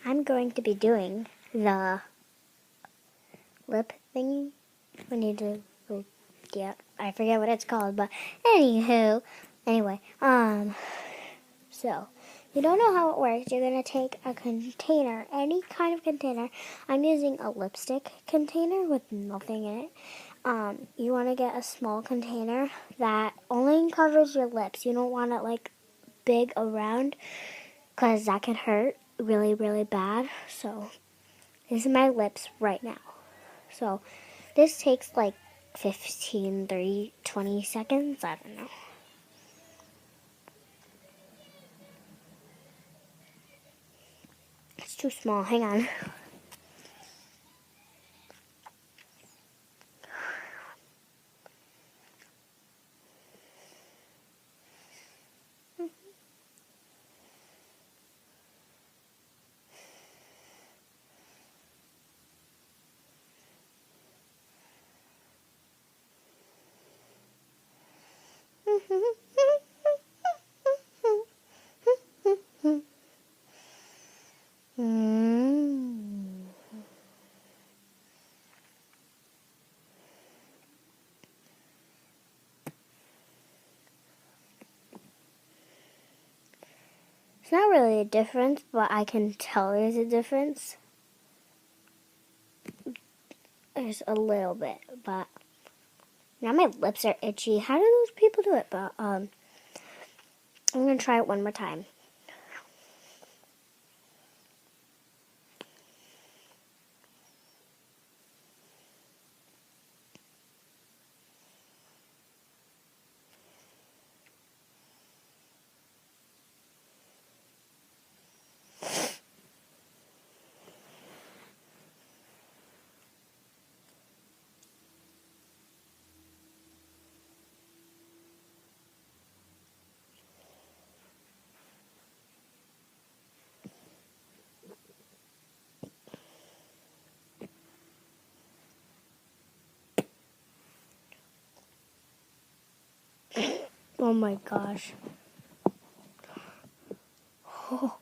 I'm going to be doing the lip thingy. We need to, yeah, I forget what it's called, but anywho, anyway, so you don't know how it works. You're gonna take a container, any kind of container. I'm using a lipstick container with nothing in it. You want to get a small container that only covers your lips. You don't want it like big around, because that can hurt really, really bad. So this is my lips right now. So this takes like 15, 30, 20 seconds. I don't know. It's too small. Hang on. It's not really a difference, but I can tell there's a difference. There's a little bit, but now my lips are itchy. How do those people do it? But I'm gonna try it one more time. Oh my gosh. Oh.